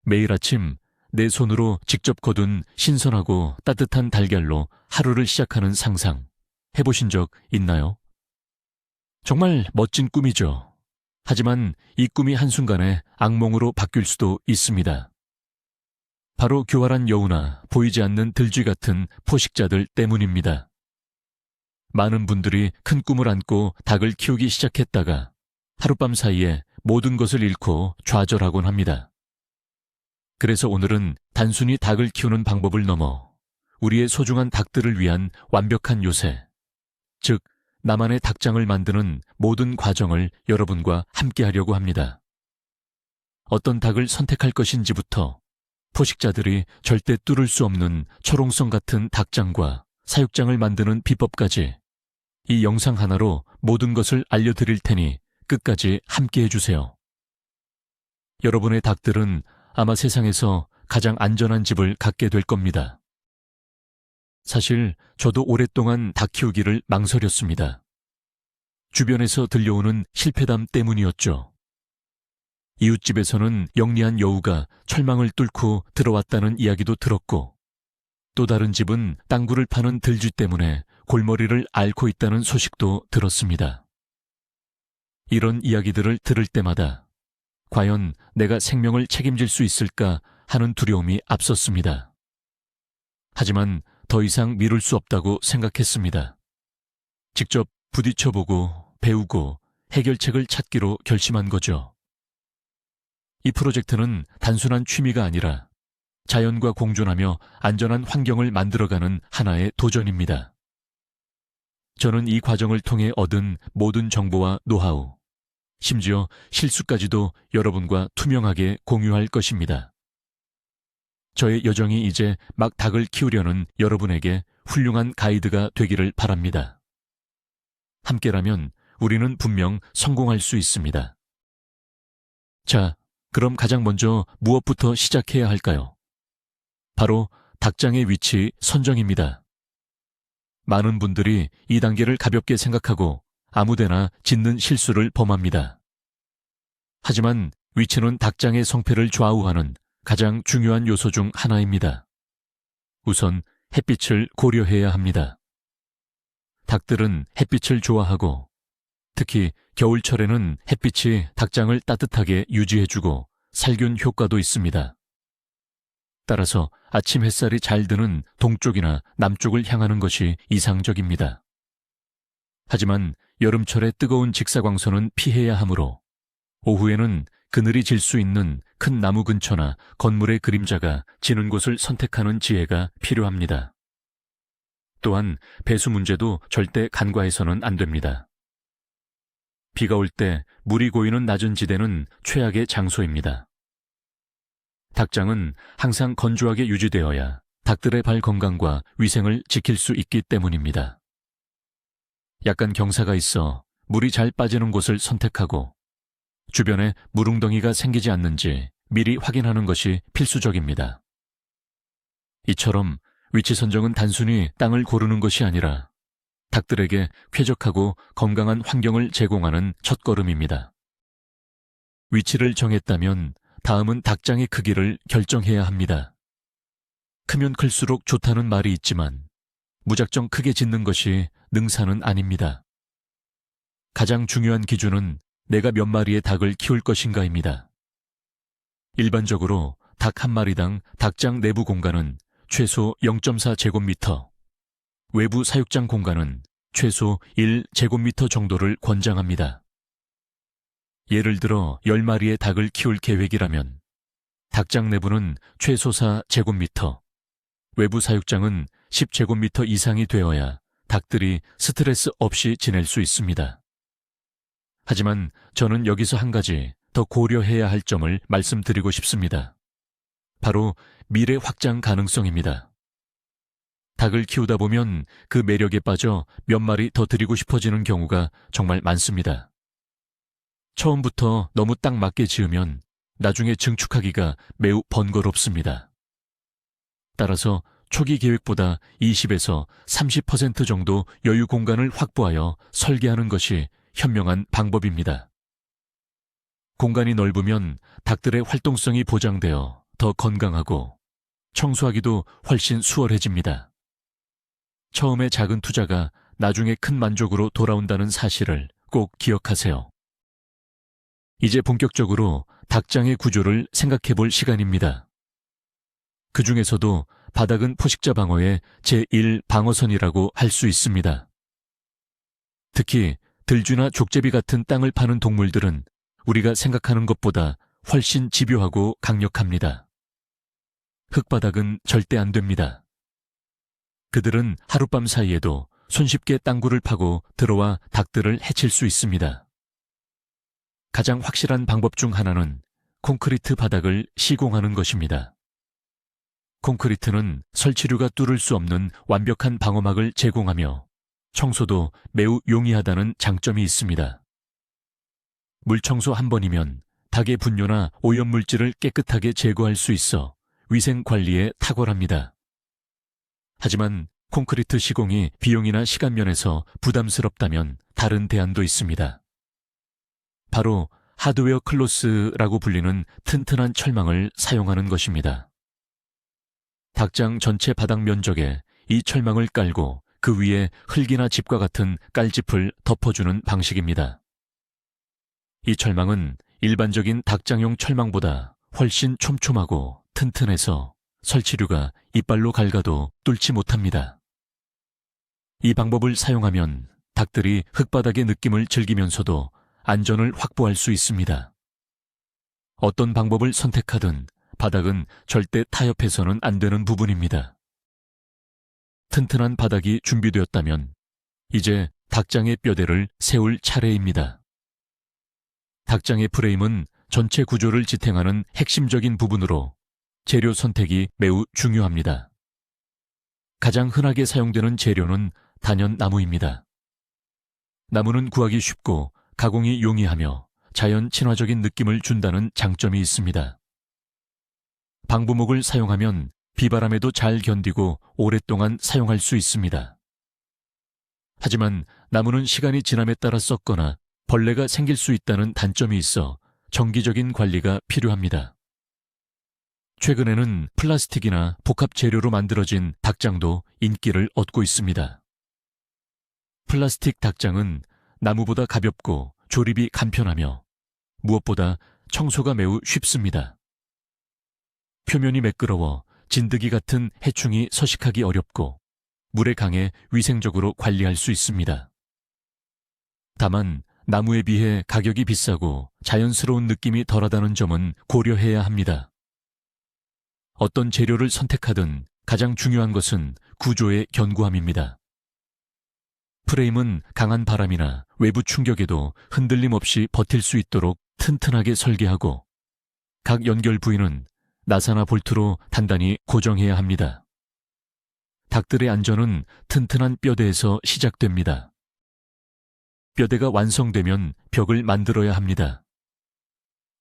매일 아침 내 손으로 직접 거둔 신선하고 따뜻한 달걀로 하루를 시작하는 상상 해보신 적 있나요? 정말 멋진 꿈이죠. 하지만 이 꿈이 한순간에 악몽으로 바뀔 수도 있습니다. 바로 교활한 여우나 보이지 않는 들쥐 같은 포식자들 때문입니다. 많은 분들이 큰 꿈을 안고 닭을 키우기 시작했다가 하룻밤 사이에 모든 것을 잃고 좌절하곤 합니다. 그래서 오늘은 단순히 닭을 키우는 방법을 넘어 우리의 소중한 닭들을 위한 완벽한 요새, 즉 나만의 닭장을 만드는 모든 과정을 여러분과 함께 하려고 합니다. 어떤 닭을 선택할 것인지부터 포식자들이 절대 뚫을 수 없는 철옹성 같은 닭장과 사육장을 만드는 비법까지 이 영상 하나로 모든 것을 알려드릴 테니 끝까지 함께 해주세요. 여러분의 닭들은 아마 세상에서 가장 안전한 집을 갖게 될 겁니다. 사실 저도 오랫동안 닭 키우기를 망설였습니다. 주변에서 들려오는 실패담 때문이었죠. 이웃집에서는 영리한 여우가 철망을 뚫고 들어왔다는 이야기도 들었고, 또 다른 집은 땅굴을 파는 들쥐 때문에 골머리를 앓고 있다는 소식도 들었습니다. 이런 이야기들을 들을 때마다 과연 내가 생명을 책임질 수 있을까 하는 두려움이 앞섰습니다. 하지만 더 이상 미룰 수 없다고 생각했습니다. 직접 부딪혀보고 배우고 해결책을 찾기로 결심한 거죠. 이 프로젝트는 단순한 취미가 아니라 자연과 공존하며 안전한 환경을 만들어가는 하나의 도전입니다. 저는 이 과정을 통해 얻은 모든 정보와 노하우, 심지어 실수까지도 여러분과 투명하게 공유할 것입니다. 저의 여정이 이제 막 닭을 키우려는 여러분에게 훌륭한 가이드가 되기를 바랍니다. 함께라면 우리는 분명 성공할 수 있습니다. 자, 그럼 가장 먼저 무엇부터 시작해야 할까요? 바로 닭장의 위치 선정입니다. 많은 분들이 이 단계를 가볍게 생각하고 아무데나 짓는 실수를 범합니다. 하지만 위치는 닭장의 성패를 좌우하는 가장 중요한 요소 중 하나입니다. 우선 햇빛을 고려해야 합니다. 닭들은 햇빛을 좋아하고 특히 겨울철에는 햇빛이 닭장을 따뜻하게 유지해주고 살균 효과도 있습니다. 따라서 아침 햇살이 잘 드는 동쪽이나 남쪽을 향하는 것이 이상적입니다. 하지만 여름철의 뜨거운 직사광선은 피해야 하므로 오후에는 그늘이 질 수 있는 큰 나무 근처나 건물의 그림자가 지는 곳을 선택하는 지혜가 필요합니다. 또한 배수 문제도 절대 간과해서는 안 됩니다. 비가 올 때 물이 고이는 낮은 지대는 최악의 장소입니다. 닭장은 항상 건조하게 유지되어야 닭들의 발 건강과 위생을 지킬 수 있기 때문입니다. 약간 경사가 있어 물이 잘 빠지는 곳을 선택하고 주변에 물웅덩이가 생기지 않는지 미리 확인하는 것이 필수적입니다. 이처럼 위치 선정은 단순히 땅을 고르는 것이 아니라 닭들에게 쾌적하고 건강한 환경을 제공하는 첫걸음입니다. 위치를 정했다면 다음은 닭장의 크기를 결정해야 합니다. 크면 클수록 좋다는 말이 있지만 무작정 크게 짓는 것이 능사는 아닙니다. 가장 중요한 기준은 내가 몇 마리의 닭을 키울 것인가입니다. 일반적으로 닭 한 마리당 닭장 내부 공간은 최소 0.4제곱미터, 외부 사육장 공간은 최소 1제곱미터 정도를 권장합니다. 예를 들어 10마리의 닭을 키울 계획이라면 닭장 내부는 최소 4제곱미터, 외부 사육장은 10제곱미터 이상이 되어야 닭들이 스트레스 없이 지낼 수 있습니다. 하지만 저는 여기서 한 가지 더 고려해야 할 점을 말씀드리고 싶습니다. 바로 미래 확장 가능성입니다. 닭을 키우다 보면 그 매력에 빠져 몇 마리 더 드리고 싶어지는 경우가 정말 많습니다. 처음부터 너무 딱 맞게 지으면 나중에 증축하기가 매우 번거롭습니다. 따라서 초기 계획보다 20에서 30% 정도 여유 공간을 확보하여 설계하는 것이 현명한 방법입니다. 공간이 넓으면 닭들의 활동성이 보장되어 더 건강하고 청소하기도 훨씬 수월해집니다. 처음에 작은 투자가 나중에 큰 만족으로 돌아온다는 사실을 꼭 기억하세요. 이제 본격적으로 닭장의 구조를 생각해 볼 시간입니다. 그 중에서도 바닥은 포식자 방어의 제1 방어선이라고 할 수 있습니다. 특히 들쥐나 족제비 같은 땅을 파는 동물들은 우리가 생각하는 것보다 훨씬 집요하고 강력합니다. 흙바닥은 절대 안 됩니다. 그들은 하룻밤 사이에도 손쉽게 땅굴을 파고 들어와 닭들을 해칠 수 있습니다. 가장 확실한 방법 중 하나는 콘크리트 바닥을 시공하는 것입니다. 콘크리트는 설치류가 뚫을 수 없는 완벽한 방어막을 제공하며 청소도 매우 용이하다는 장점이 있습니다. 물 청소 한 번이면 닭의 분뇨나 오염물질을 깨끗하게 제거할 수 있어 위생 관리에 탁월합니다. 하지만 콘크리트 시공이 비용이나 시간 면에서 부담스럽다면 다른 대안도 있습니다. 바로 하드웨어 클로스라고 불리는 튼튼한 철망을 사용하는 것입니다. 닭장 전체 바닥 면적에 이 철망을 깔고 그 위에 흙이나 집과 같은 깔집을 덮어주는 방식입니다. 이 철망은 일반적인 닭장용 철망보다 훨씬 촘촘하고 튼튼해서 설치류가 이빨로 갉아도 뚫지 못합니다. 이 방법을 사용하면 닭들이 흙바닥의 느낌을 즐기면서도 안전을 확보할 수 있습니다. 어떤 방법을 선택하든 바닥은 절대 타협해서는 안 되는 부분입니다. 튼튼한 바닥이 준비되었다면 이제 닭장의 뼈대를 세울 차례입니다. 닭장의 프레임은 전체 구조를 지탱하는 핵심적인 부분으로 재료 선택이 매우 중요합니다. 가장 흔하게 사용되는 재료는 단연 나무입니다. 나무는 구하기 쉽고 가공이 용이하며 자연 친화적인 느낌을 준다는 장점이 있습니다. 방부목을 사용하면 비바람에도 잘 견디고 오랫동안 사용할 수 있습니다. 하지만 나무는 시간이 지남에 따라 썩거나 벌레가 생길 수 있다는 단점이 있어 정기적인 관리가 필요합니다. 최근에는 플라스틱이나 복합 재료로 만들어진 닭장도 인기를 얻고 있습니다. 플라스틱 닭장은 나무보다 가볍고 조립이 간편하며 무엇보다 청소가 매우 쉽습니다. 표면이 매끄러워 진드기 같은 해충이 서식하기 어렵고 물에 강해 위생적으로 관리할 수 있습니다. 다만 나무에 비해 가격이 비싸고 자연스러운 느낌이 덜하다는 점은 고려해야 합니다. 어떤 재료를 선택하든 가장 중요한 것은 구조의 견고함입니다. 프레임은 강한 바람이나 외부 충격에도 흔들림 없이 버틸 수 있도록 튼튼하게 설계하고 각 연결 부위는 나사나 볼트로 단단히 고정해야 합니다. 닭들의 안전은 튼튼한 뼈대에서 시작됩니다. 뼈대가 완성되면 벽을 만들어야 합니다.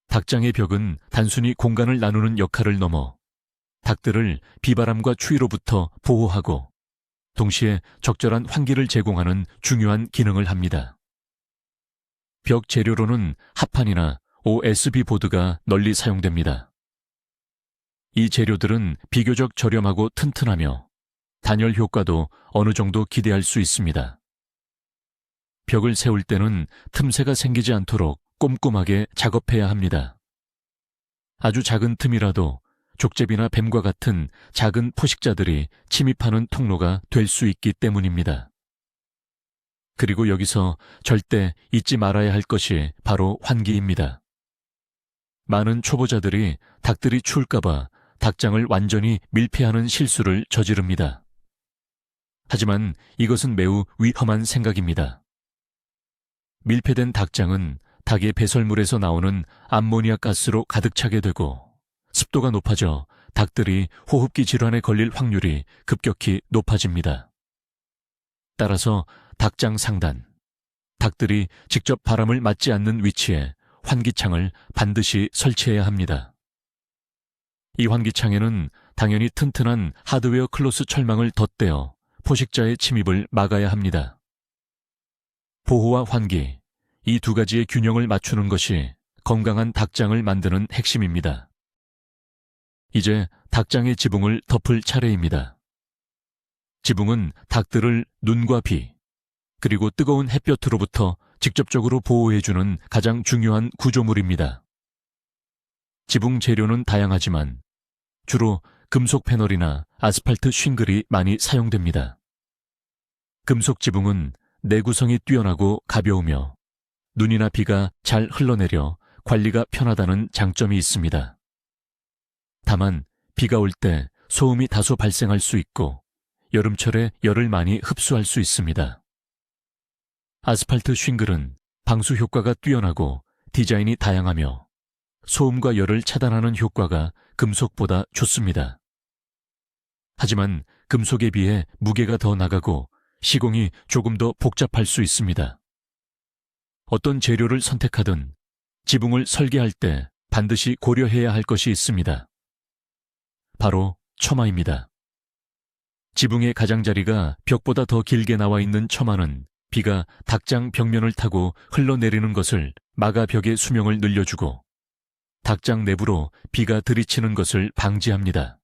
닭장의 벽은 단순히 공간을 나누는 역할을 넘어 닭들을 비바람과 추위로부터 보호하고 동시에 적절한 환기를 제공하는 중요한 기능을 합니다. 벽 재료로는 합판이나 OSB 보드가 널리 사용됩니다. 이 재료들은 비교적 저렴하고 튼튼하며 단열 효과도 어느 정도 기대할 수 있습니다. 벽을 세울 때는 틈새가 생기지 않도록 꼼꼼하게 작업해야 합니다. 아주 작은 틈이라도 족제비나 뱀과 같은 작은 포식자들이 침입하는 통로가 될 수 있기 때문입니다. 그리고 여기서 절대 잊지 말아야 할 것이 바로 환기입니다. 많은 초보자들이 닭들이 추울까봐 닭장을 완전히 밀폐하는 실수를 저지릅니다. 하지만 이것은 매우 위험한 생각입니다. 밀폐된 닭장은 닭의 배설물에서 나오는 암모니아 가스로 가득 차게 되고 습도가 높아져 닭들이 호흡기 질환에 걸릴 확률이 급격히 높아집니다. 따라서 닭장 상단, 닭들이 직접 바람을 맞지 않는 위치에 환기창을 반드시 설치해야 합니다. 이 환기창에는 당연히 튼튼한 하드웨어 클로스 철망을 덧대어 포식자의 침입을 막아야 합니다. 보호와 환기, 이 두 가지의 균형을 맞추는 것이 건강한 닭장을 만드는 핵심입니다. 이제 닭장의 지붕을 덮을 차례입니다. 지붕은 닭들을 눈과 비, 그리고 뜨거운 햇볕으로부터 직접적으로 보호해주는 가장 중요한 구조물입니다. 지붕 재료는 다양하지만 주로 금속 패널이나 아스팔트 싱글이 많이 사용됩니다. 금속 지붕은 내구성이 뛰어나고 가벼우며 눈이나 비가 잘 흘러내려 관리가 편하다는 장점이 있습니다. 다만 비가 올 때 소음이 다소 발생할 수 있고 여름철에 열을 많이 흡수할 수 있습니다. 아스팔트 싱글은 방수 효과가 뛰어나고 디자인이 다양하며 소음과 열을 차단하는 효과가 금속보다 좋습니다. 하지만 금속에 비해 무게가 더 나가고 시공이 조금 더 복잡할 수 있습니다. 어떤 재료를 선택하든 지붕을 설계할 때 반드시 고려해야 할 것이 있습니다. 바로 처마입니다. 지붕의 가장자리가 벽보다 더 길게 나와 있는 처마는 비가 닭장 벽면을 타고 흘러내리는 것을 막아 벽의 수명을 늘려주고 닭장 내부로 비가 들이치는 것을 방지합니다.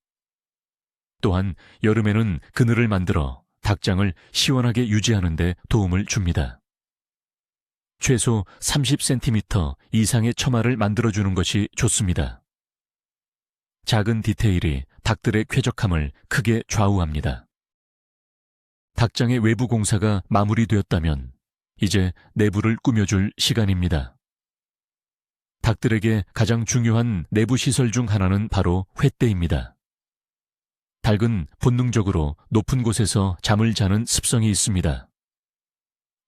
또한 여름에는 그늘을 만들어 닭장을 시원하게 유지하는 데 도움을 줍니다. 최소 30cm 이상의 처마를 만들어주는 것이 좋습니다. 작은 디테일이 닭들의 쾌적함을 크게 좌우합니다. 닭장의 외부 공사가 마무리되었다면 이제 내부를 꾸며줄 시간입니다. 닭들에게 가장 중요한 내부 시설 중 하나는 바로 횃대입니다. 닭은 본능적으로 높은 곳에서 잠을 자는 습성이 있습니다.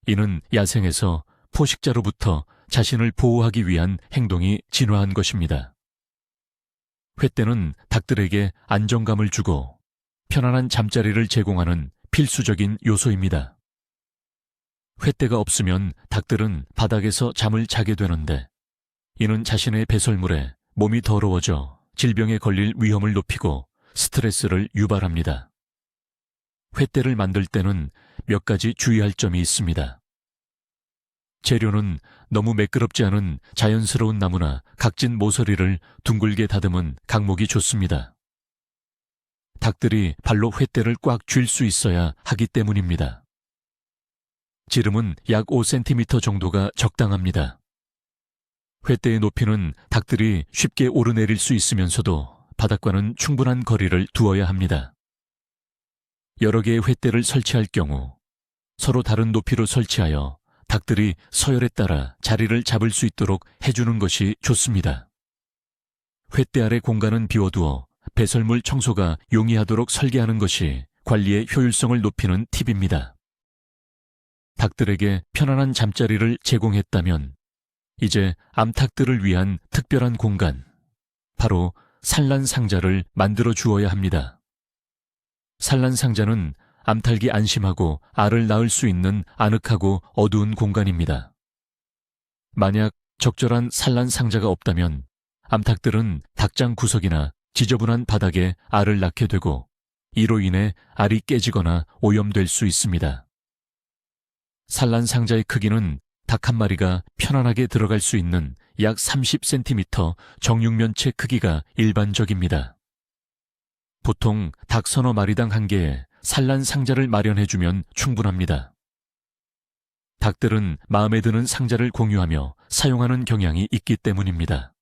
이는 야생에서 포식자로부터 자신을 보호하기 위한 행동이 진화한 것입니다. 횃대는 닭들에게 안정감을 주고 편안한 잠자리를 제공하는 필수적인 요소입니다. 횃대가 없으면 닭들은 바닥에서 잠을 자게 되는데 이는 자신의 배설물에 몸이 더러워져 질병에 걸릴 위험을 높이고 스트레스를 유발합니다. 횃대를 만들 때는 몇 가지 주의할 점이 있습니다. 재료는 너무 매끄럽지 않은 자연스러운 나무나 각진 모서리를 둥글게 다듬은 강목이 좋습니다. 닭들이 발로 횃대를 꽉 쥘 수 있어야 하기 때문입니다. 지름은 약 5cm 정도가 적당합니다. 횃대의 높이는 닭들이 쉽게 오르내릴 수 있으면서도 바닥과는 충분한 거리를 두어야 합니다. 여러 개의 횃대를 설치할 경우 서로 다른 높이로 설치하여 닭들이 서열에 따라 자리를 잡을 수 있도록 해주는 것이 좋습니다. 횃대 아래 공간은 비워두어 배설물 청소가 용이하도록 설계하는 것이 관리의 효율성을 높이는 팁입니다. 닭들에게 편안한 잠자리를 제공했다면 이제 암탉들을 위한 특별한 공간, 바로 산란상자를 만들어 주어야 합니다. 산란상자는 암탉이 안심하고 알을 낳을 수 있는 아늑하고 어두운 공간입니다. 만약 적절한 산란상자가 없다면 암탉들은 닭장 구석이나 지저분한 바닥에 알을 낳게 되고 이로 인해 알이 깨지거나 오염될 수 있습니다. 산란상자의 크기는 닭 한 마리가 편안하게 들어갈 수 있는 약 30cm 정육면체 크기가 일반적입니다. 보통 닭 서너 마리당 한 개의 산란상자를 마련해주면 충분합니다. 닭들은 마음에 드는 상자를 공유하며 사용하는 경향이 있기 때문입니다.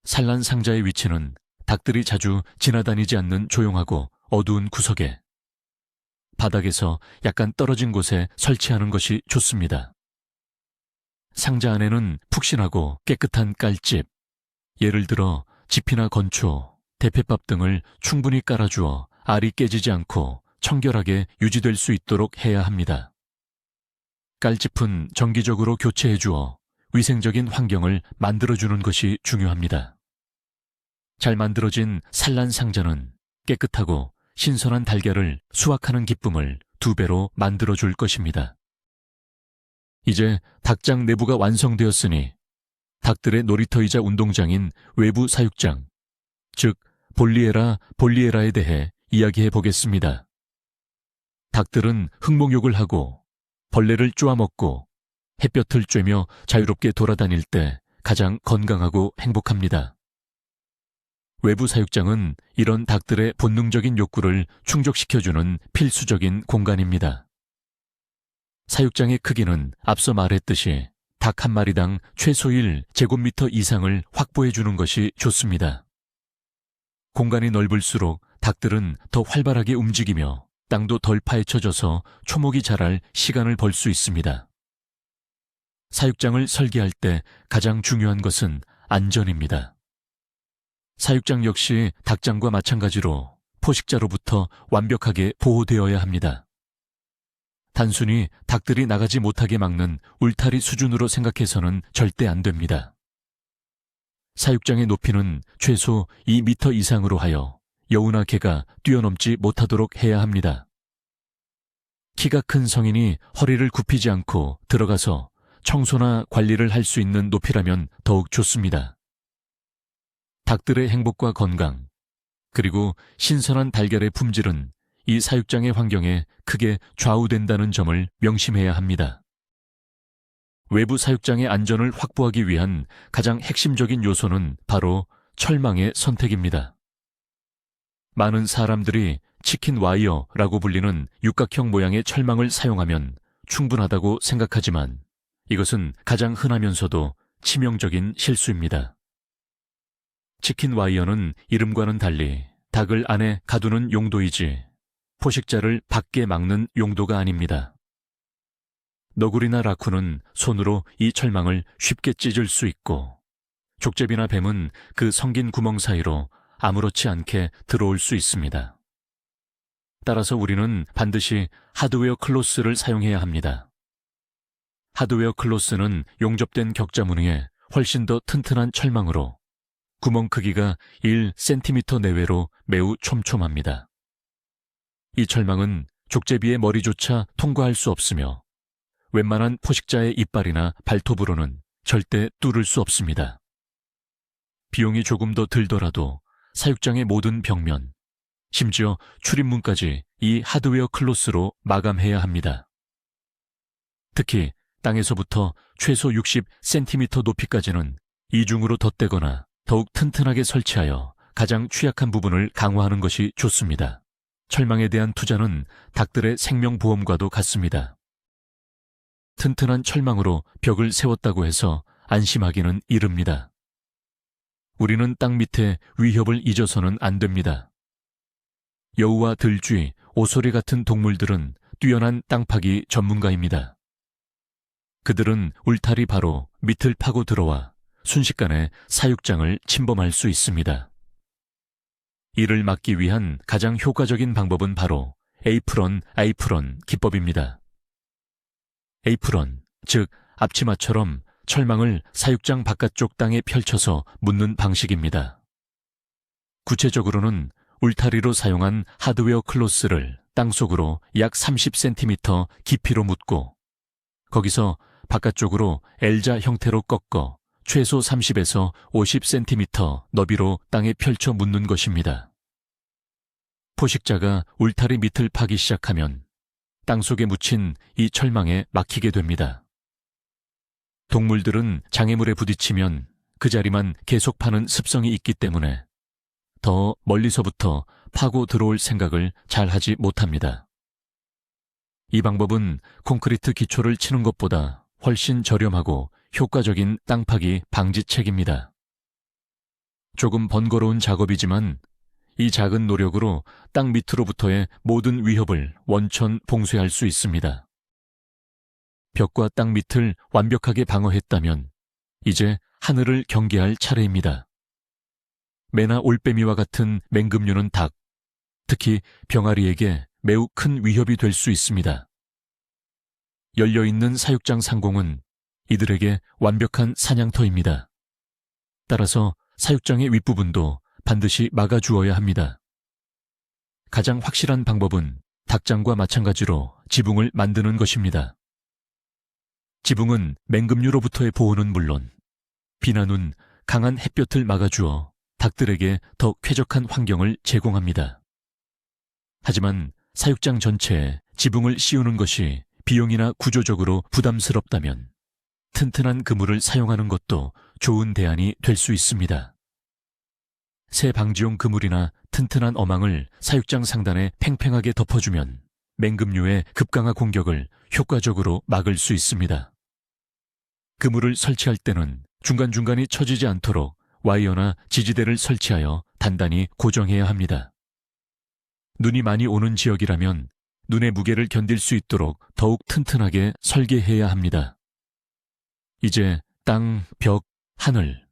산란상자의 위치는 닭들이 자주 지나다니지 않는 조용하고 어두운 구석에, 바닥에서 약간 떨어진 곳에 설치하는 것이 좋습니다. 상자 안에는 푹신하고 깨끗한 깔집, 예를 들어 지피나 건초, 대패밥 등을 충분히 깔아주어 알이 깨지지 않고 청결하게 유지될 수 있도록 해야 합니다. 깔집은 정기적으로 교체해주어 위생적인 환경을 만들어주는 것이 중요합니다. 잘 만들어진 산란상자는 깨끗하고 신선한 달걀을 수확하는 기쁨을 2배로 만들어줄 것입니다. 이제 닭장 내부가 완성되었으니 닭들의 놀이터이자 운동장인 외부 사육장, 즉 볼리에라에 대해 이야기해 보겠습니다. 닭들은 흙목욕을 하고 벌레를 쪼아먹고 햇볕을 쬐며 자유롭게 돌아다닐 때 가장 건강하고 행복합니다. 외부 사육장은 이런 닭들의 본능적인 욕구를 충족시켜주는 필수적인 공간입니다. 사육장의 크기는 앞서 말했듯이 닭 한 마리당 최소 1제곱미터 이상을 확보해 주는 것이 좋습니다. 공간이 넓을수록 닭들은 더 활발하게 움직이며 땅도 덜 파헤쳐져서 초목이 자랄 시간을 벌 수 있습니다. 사육장을 설계할 때 가장 중요한 것은 안전입니다. 사육장 역시 닭장과 마찬가지로 포식자로부터 완벽하게 보호되어야 합니다. 단순히 닭들이 나가지 못하게 막는 울타리 수준으로 생각해서는 절대 안 됩니다. 사육장의 높이는 최소 2m 이상으로 하여 여우나 개가 뛰어넘지 못하도록 해야 합니다. 키가 큰 성인이 허리를 굽히지 않고 들어가서 청소나 관리를 할 수 있는 높이라면 더욱 좋습니다. 닭들의 행복과 건강, 그리고 신선한 달걀의 품질은 이 사육장의 환경에 크게 좌우된다는 점을 명심해야 합니다. 외부 사육장의 안전을 확보하기 위한 가장 핵심적인 요소는 바로 철망의 선택입니다. 많은 사람들이 치킨 와이어라고 불리는 육각형 모양의 철망을 사용하면 충분하다고 생각하지만 이것은 가장 흔하면서도 치명적인 실수입니다. 치킨 와이어는 이름과는 달리 닭을 안에 가두는 용도이지 포식자를 밖에 막는 용도가 아닙니다. 너구리나 라쿤은 손으로 이 철망을 쉽게 찢을 수 있고 족제비나 뱀은 그 성긴 구멍 사이로 아무렇지 않게 들어올 수 있습니다. 따라서 우리는 반드시 하드웨어 클로스를 사용해야 합니다. 하드웨어 클로스는 용접된 격자 무늬에 훨씬 더 튼튼한 철망으로 구멍 크기가 1cm 내외로 매우 촘촘합니다. 이 철망은 족제비의 머리조차 통과할 수 없으며 웬만한 포식자의 이빨이나 발톱으로는 절대 뚫을 수 없습니다. 비용이 조금 더 들더라도 사육장의 모든 벽면, 심지어 출입문까지 이 하드웨어 클로스로 마감해야 합니다. 특히 땅에서부터 최소 60cm 높이까지는 이중으로 덧대거나 더욱 튼튼하게 설치하여 가장 취약한 부분을 강화하는 것이 좋습니다. 철망에 대한 투자는 닭들의 생명보험과도 같습니다. 튼튼한 철망으로 벽을 세웠다고 해서 안심하기는 이릅니다. 우리는 땅 밑에 위협을 잊어서는 안 됩니다. 여우와 들쥐, 오소리 같은 동물들은 뛰어난 땅 파기 전문가입니다. 그들은 울타리 바로 밑을 파고 들어와 순식간에 사육장을 침범할 수 있습니다. 이를 막기 위한 가장 효과적인 방법은 바로 에이프런, 아이프런 기법입니다. 에이프런, 즉 앞치마처럼 철망을 사육장 바깥쪽 땅에 펼쳐서 묶는 방식입니다. 구체적으로는 울타리로 사용한 하드웨어 클로스를 땅속으로 약 30cm 깊이로 묻고 거기서 바깥쪽으로 L자 형태로 꺾어 최소 30에서 50cm 너비로 땅에 펼쳐 묻는 것입니다. 포식자가 울타리 밑을 파기 시작하면 땅속에 묻힌 이 철망에 막히게 됩니다. 동물들은 장애물에 부딪히면 그 자리만 계속 파는 습성이 있기 때문에 더 멀리서부터 파고 들어올 생각을 잘 하지 못합니다. 이 방법은 콘크리트 기초를 치는 것보다 훨씬 저렴하고 효과적인 땅 파기 방지책입니다. 조금 번거로운 작업이지만 이 작은 노력으로 땅 밑으로부터의 모든 위협을 원천 봉쇄할 수 있습니다. 벽과 땅 밑을 완벽하게 방어했다면 이제 하늘을 경계할 차례입니다. 매나 올빼미와 같은 맹금류는 닭, 특히 병아리에게 매우 큰 위협이 될 수 있습니다. 열려있는 사육장 상공은 이들에게 완벽한 사냥터입니다. 따라서 사육장의 윗부분도 반드시 막아주어야 합니다. 가장 확실한 방법은 닭장과 마찬가지로 지붕을 만드는 것입니다. 지붕은 맹금류로부터의 보호는 물론 비나 눈, 강한 햇볕을 막아주어 닭들에게 더 쾌적한 환경을 제공합니다. 하지만 사육장 전체에 지붕을 씌우는 것이 비용이나 구조적으로 부담스럽다면 튼튼한 그물을 사용하는 것도 좋은 대안이 될 수 있습니다. 새 방지용 그물이나 튼튼한 어망을 사육장 상단에 팽팽하게 덮어주면 맹금류의 급강하 공격을 효과적으로 막을 수 있습니다. 그물을 설치할 때는 중간중간이 처지지 않도록 와이어나 지지대를 설치하여 단단히 고정해야 합니다. 눈이 많이 오는 지역이라면 눈의 무게를 견딜 수 있도록 더욱 튼튼하게 설계해야 합니다. 이제 땅, 벽, 하늘,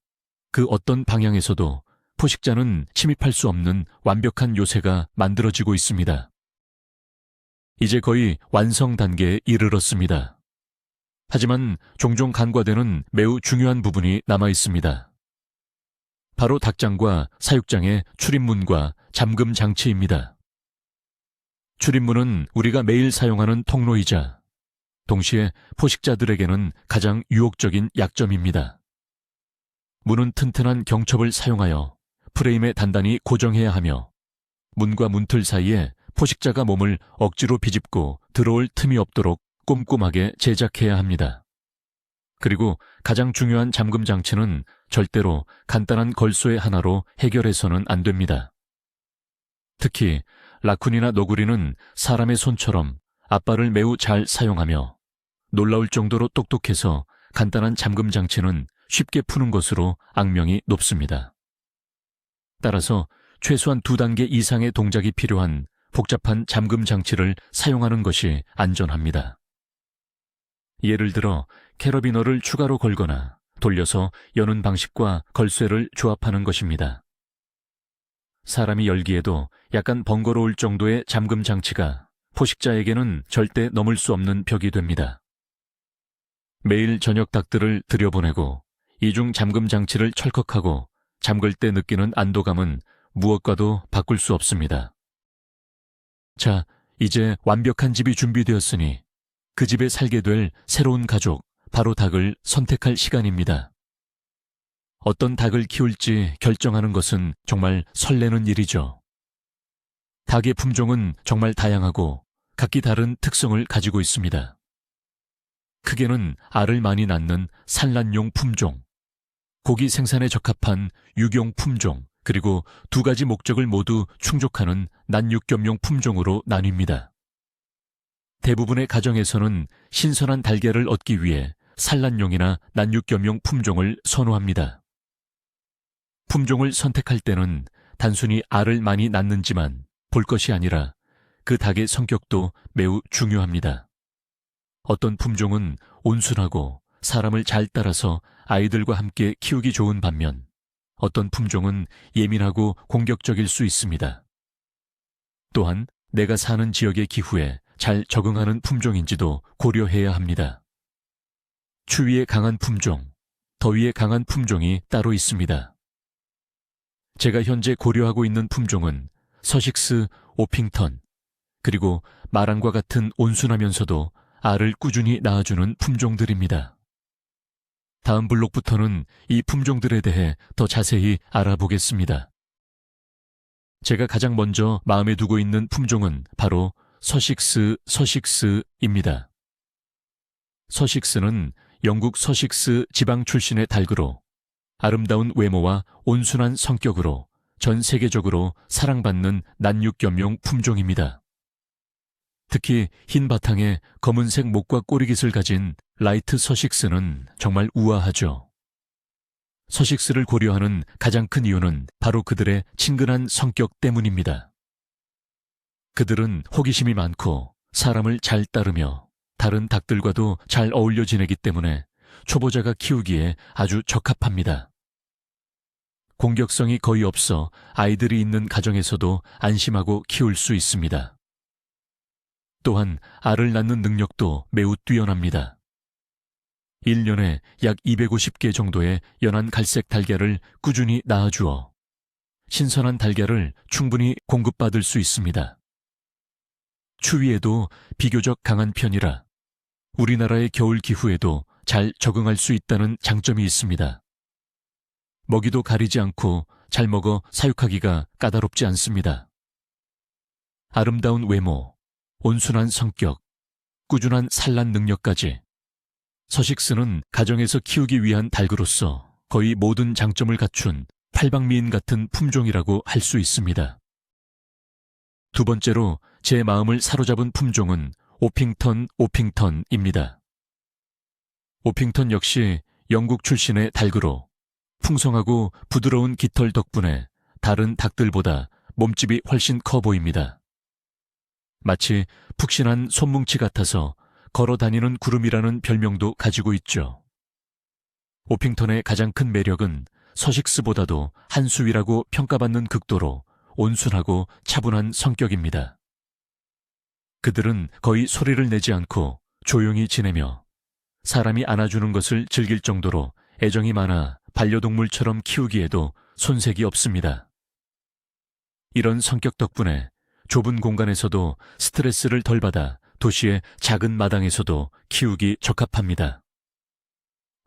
그 어떤 방향에서도 포식자는 침입할 수 없는 완벽한 요새가 만들어지고 있습니다. 이제 거의 완성 단계에 이르렀습니다. 하지만 종종 간과되는 매우 중요한 부분이 남아 있습니다. 바로 닭장과 사육장의 출입문과 잠금 장치입니다. 출입문은 우리가 매일 사용하는 통로이자 동시에 포식자들에게는 가장 유혹적인 약점입니다. 문은 튼튼한 경첩을 사용하여 프레임에 단단히 고정해야 하며 문과 문틀 사이에 포식자가 몸을 억지로 비집고 들어올 틈이 없도록 꼼꼼하게 제작해야 합니다. 그리고 가장 중요한 잠금 장치는 절대로 간단한 걸소의 하나로 해결해서는 안 됩니다. 특히 라쿤이나 너구리는 사람의 손처럼 앞발을 매우 잘 사용하며 놀라울 정도로 똑똑해서 간단한 잠금 장치는 쉽게 푸는 것으로 악명이 높습니다. 따라서 최소한 2단계 이상의 동작이 필요한 복잡한 잠금 장치를 사용하는 것이 안전합니다. 예를 들어 캐러비너를 추가로 걸거나 돌려서 여는 방식과 걸쇠를 조합하는 것입니다. 사람이 열기에도 약간 번거로울 정도의 잠금 장치가 포식자에게는 절대 넘을 수 없는 벽이 됩니다. 매일 저녁 닭들을 들여보내고 이중 잠금 장치를 철컥하고 잠글 때 느끼는 안도감은 무엇과도 바꿀 수 없습니다. 자, 이제 완벽한 집이 준비되었으니 그 집에 살게 될 새로운 가족, 바로 닭을 선택할 시간입니다. 어떤 닭을 키울지 결정하는 것은 정말 설레는 일이죠. 닭의 품종은 정말 다양하고 각기 다른 특성을 가지고 있습니다. 크게는 알을 많이 낳는 산란용 품종, 고기 생산에 적합한 육용 품종, 그리고 2가지 목적을 모두 충족하는 난육겸용 품종으로 나뉩니다. 대부분의 가정에서는 신선한 달걀을 얻기 위해 산란용이나 난육겸용 품종을 선호합니다. 품종을 선택할 때는 단순히 알을 많이 낳는지만 볼 것이 아니라 그 닭의 성격도 매우 중요합니다. 어떤 품종은 온순하고 사람을 잘 따라서 아이들과 함께 키우기 좋은 반면 어떤 품종은 예민하고 공격적일 수 있습니다. 또한 내가 사는 지역의 기후에 잘 적응하는 품종인지도 고려해야 합니다. 추위에 강한 품종, 더위에 강한 품종이 따로 있습니다. 제가 현재 고려하고 있는 품종은 서식스 오핑턴, 그리고 마랑과 같은 온순하면서도 알을 꾸준히 낳아주는 품종들입니다. 다음 블록부터는 이 품종들에 대해 더 자세히 알아보겠습니다. 제가 가장 먼저 마음에 두고 있는 품종은 바로 서식스입니다. 서식스는 영국 서식스 지방 출신의 닭으로 아름다운 외모와 온순한 성격으로 전 세계적으로 사랑받는 난육겸용 품종입니다. 특히 흰 바탕에 검은색 목과 꼬리깃을 가진 라이트 서식스는 정말 우아하죠. 서식스를 고려하는 가장 큰 이유는 바로 그들의 친근한 성격 때문입니다. 그들은 호기심이 많고 사람을 잘 따르며 다른 닭들과도 잘 어울려 지내기 때문에 초보자가 키우기에 아주 적합합니다. 공격성이 거의 없어 아이들이 있는 가정에서도 안심하고 키울 수 있습니다. 또한 알을 낳는 능력도 매우 뛰어납니다. 1년에 약 250개 정도의 연한 갈색 달걀을 꾸준히 낳아주어 신선한 달걀을 충분히 공급받을 수 있습니다. 추위에도 비교적 강한 편이라 우리나라의 겨울 기후에도 잘 적응할 수 있다는 장점이 있습니다. 먹이도 가리지 않고 잘 먹어 사육하기가 까다롭지 않습니다. 아름다운 외모, 온순한 성격, 꾸준한 산란 능력까지 서식스는 가정에서 키우기 위한 닭으로서 거의 모든 장점을 갖춘 팔방미인 같은 품종이라고 할 수 있습니다. 두 번째로 제 마음을 사로잡은 품종은 오핑턴입니다. 오핑턴 역시 영국 출신의 닭으로 풍성하고 부드러운 깃털 덕분에 다른 닭들보다 몸집이 훨씬 커 보입니다. 마치 푹신한 손뭉치 같아서 걸어 다니는 구름이라는 별명도 가지고 있죠. 오핑턴의 가장 큰 매력은 서식스보다도 한 수위라고 평가받는 극도로 온순하고 차분한 성격입니다. 그들은 거의 소리를 내지 않고 조용히 지내며 사람이 안아주는 것을 즐길 정도로 애정이 많아 반려동물처럼 키우기에도 손색이 없습니다. 이런 성격 덕분에 좁은 공간에서도 스트레스를 덜 받아 도시의 작은 마당에서도 키우기 적합합니다.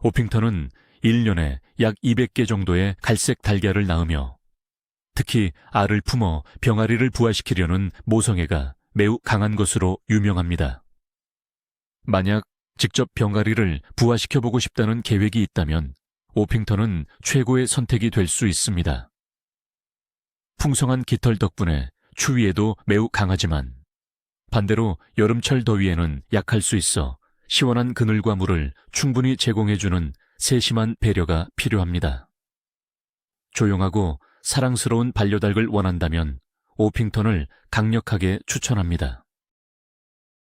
오핑턴은 1년에 약 200개 정도의 갈색 달걀을 낳으며 특히 알을 품어 병아리를 부화시키려는 모성애가 매우 강한 것으로 유명합니다. 만약 직접 병아리를 부화시켜보고 싶다는 계획이 있다면 오핑턴은 최고의 선택이 될 수 있습니다. 풍성한 깃털 덕분에 추위에도 매우 강하지만 반대로 여름철 더위에는 약할 수 있어 시원한 그늘과 물을 충분히 제공해주는 세심한 배려가 필요합니다. 조용하고 사랑스러운 반려닭을 원한다면 오핑턴을 강력하게 추천합니다.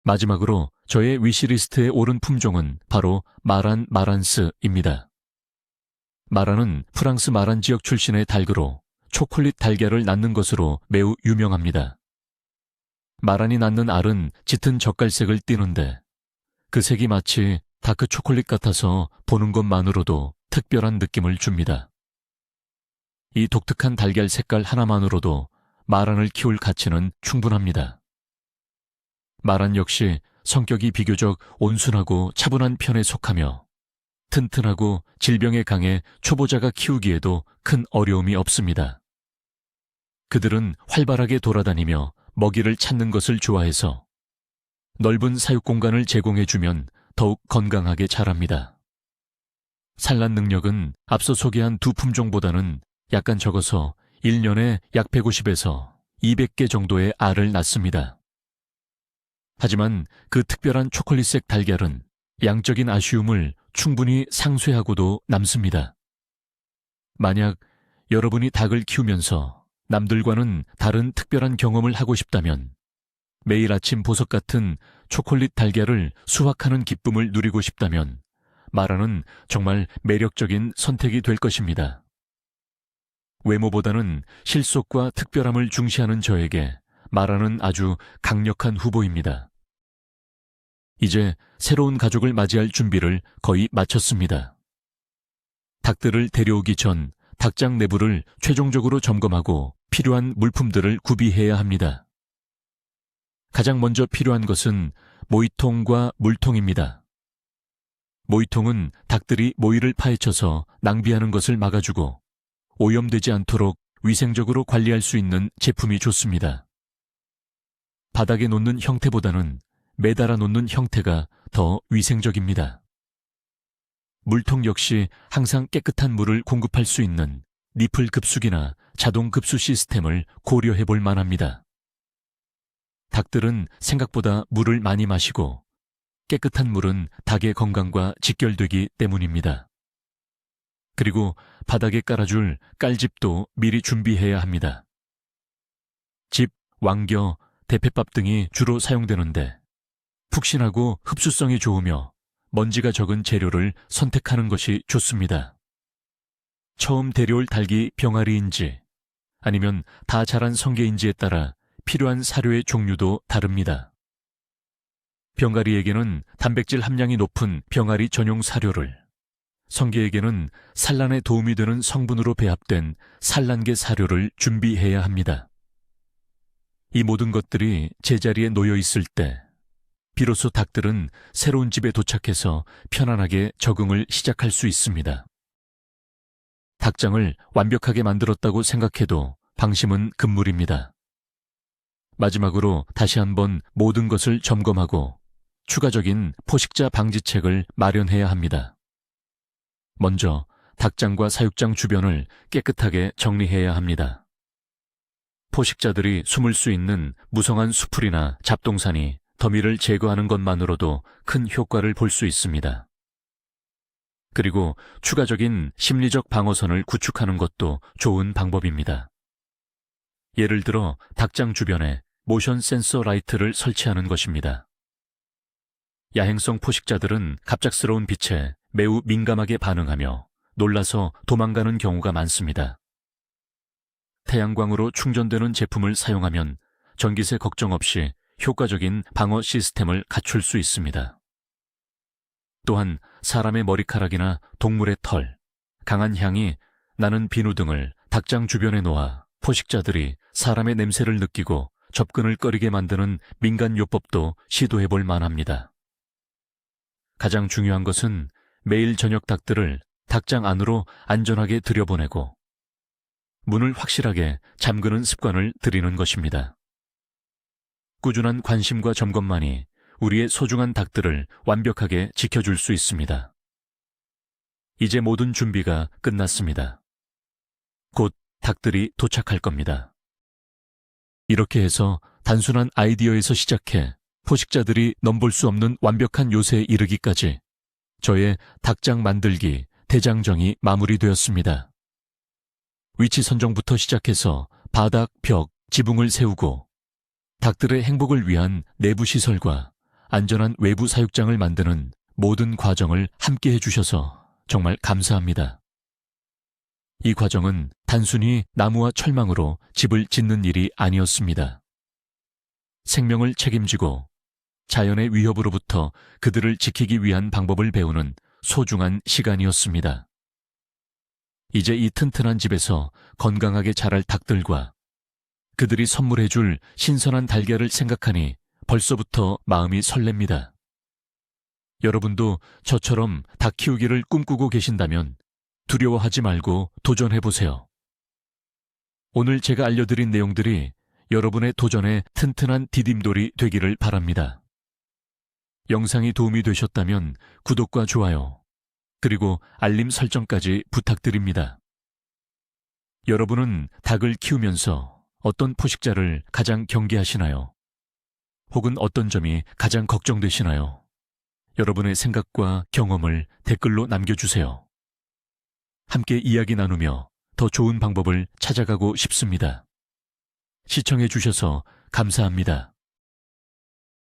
마지막으로 저의 위시리스트에 오른 품종은 바로 마란 마란스입니다. 마란은 프랑스 마란 지역 출신의 닭으로 초콜릿 달걀을 낳는 것으로 매우 유명합니다. 마란이 낳는 알은 짙은 젓갈색을 띠는데 그 색이 마치 다크 초콜릿 같아서 보는 것만으로도 특별한 느낌을 줍니다. 이 독특한 달걀 색깔 하나만으로도 마란을 키울 가치는 충분합니다. 마란 역시 성격이 비교적 온순하고 차분한 편에 속하며 튼튼하고 질병에 강해 초보자가 키우기에도 큰 어려움이 없습니다. 그들은 활발하게 돌아다니며 먹이를 찾는 것을 좋아해서 넓은 사육 공간을 제공해주면 더욱 건강하게 자랍니다. 산란 능력은 앞서 소개한 두 품종보다는 약간 적어서 1년에 약 150에서 200개 정도의 알을 낳습니다. 하지만 그 특별한 초콜릿색 달걀은 양적인 아쉬움을 충분히 상쇄하고도 남습니다. 만약 여러분이 닭을 키우면서 남들과는 다른 특별한 경험을 하고 싶다면 매일 아침 보석 같은 초콜릿 달걀을 수확하는 기쁨을 누리고 싶다면 마란은 정말 매력적인 선택이 될 것입니다. 외모보다는 실속과 특별함을 중시하는 저에게 마란은 아주 강력한 후보입니다. 이제 새로운 가족을 맞이할 준비를 거의 마쳤습니다. 닭들을 데려오기 전 닭장 내부를 최종적으로 점검하고 필요한 물품들을 구비해야 합니다. 가장 먼저 필요한 것은 모이통과 물통입니다. 모이통은 닭들이 모이를 파헤쳐서 낭비하는 것을 막아주고 오염되지 않도록 위생적으로 관리할 수 있는 제품이 좋습니다. 바닥에 놓는 형태보다는 매달아 놓는 형태가 더 위생적입니다. 물통 역시 항상 깨끗한 물을 공급할 수 있는 니플 급수기나 자동 급수 시스템을 고려해 볼 만합니다. 닭들은 생각보다 물을 많이 마시고 깨끗한 물은 닭의 건강과 직결되기 때문입니다. 그리고 바닥에 깔아줄 깔집도 미리 준비해야 합니다. 집, 왕겨, 대패밥 등이 주로 사용되는데 푹신하고 흡수성이 좋으며 먼지가 적은 재료를 선택하는 것이 좋습니다. 처음 데려올 닭이 병아리인지 아니면 다 자란 성게인지에 따라 필요한 사료의 종류도 다릅니다. 병아리에게는 단백질 함량이 높은 병아리 전용 사료를, 성게에게는 산란에 도움이 되는 성분으로 배합된 산란계 사료를 준비해야 합니다. 이 모든 것들이 제자리에 놓여 있을 때 비로소 닭들은 새로운 집에 도착해서 편안하게 적응을 시작할 수 있습니다. 닭장을 완벽하게 만들었다고 생각해도 방심은 금물입니다. 마지막으로 다시 한번 모든 것을 점검하고 추가적인 포식자 방지책을 마련해야 합니다. 먼저 닭장과 사육장 주변을 깨끗하게 정리해야 합니다. 포식자들이 숨을 수 있는 무성한 수풀이나 잡동사니, 더미를 제거하는 것만으로도 큰 효과를 볼 수 있습니다. 그리고 추가적인 심리적 방어선을 구축하는 것도 좋은 방법입니다. 예를 들어 닭장 주변에 모션 센서 라이트를 설치하는 것입니다. 야행성 포식자들은 갑작스러운 빛에 매우 민감하게 반응하며 놀라서 도망가는 경우가 많습니다. 태양광으로 충전되는 제품을 사용하면 전기세 걱정 없이 효과적인 방어 시스템을 갖출 수 있습니다. 또한 사람의 머리카락이나 동물의 털, 강한 향이 나는 비누 등을 닭장 주변에 놓아 포식자들이 사람의 냄새를 느끼고 접근을 꺼리게 만드는 민간요법도 시도해 볼 만합니다. 가장 중요한 것은 매일 저녁 닭들을 닭장 안으로 안전하게 들여보내고 문을 확실하게 잠그는 습관을 들이는 것입니다. 꾸준한 관심과 점검만이 우리의 소중한 닭들을 완벽하게 지켜줄 수 있습니다. 이제 모든 준비가 끝났습니다. 곧 닭들이 도착할 겁니다. 이렇게 해서 단순한 아이디어에서 시작해 포식자들이 넘볼 수 없는 완벽한 요새에 이르기까지 저의 닭장 만들기 대장정이 마무리되었습니다. 위치 선정부터 시작해서 바닥, 벽, 지붕을 세우고 닭들의 행복을 위한 내부 시설과 안전한 외부 사육장을 만드는 모든 과정을 함께 해주셔서 정말 감사합니다. 이 과정은 단순히 나무와 철망으로 집을 짓는 일이 아니었습니다. 생명을 책임지고 자연의 위협으로부터 그들을 지키기 위한 방법을 배우는 소중한 시간이었습니다. 이제 이 튼튼한 집에서 건강하게 자랄 닭들과 그들이 선물해줄 신선한 달걀을 생각하니 벌써부터 마음이 설렙니다. 여러분도 저처럼 닭 키우기를 꿈꾸고 계신다면 두려워하지 말고 도전해보세요. 오늘 제가 알려드린 내용들이 여러분의 도전에 튼튼한 디딤돌이 되기를 바랍니다. 영상이 도움이 되셨다면 구독과 좋아요, 그리고 알림 설정까지 부탁드립니다. 여러분은 닭을 키우면서 어떤 포식자를 가장 경계하시나요? 혹은 어떤 점이 가장 걱정되시나요? 여러분의 생각과 경험을 댓글로 남겨주세요. 함께 이야기 나누며 더 좋은 방법을 찾아가고 싶습니다. 시청해 주셔서 감사합니다.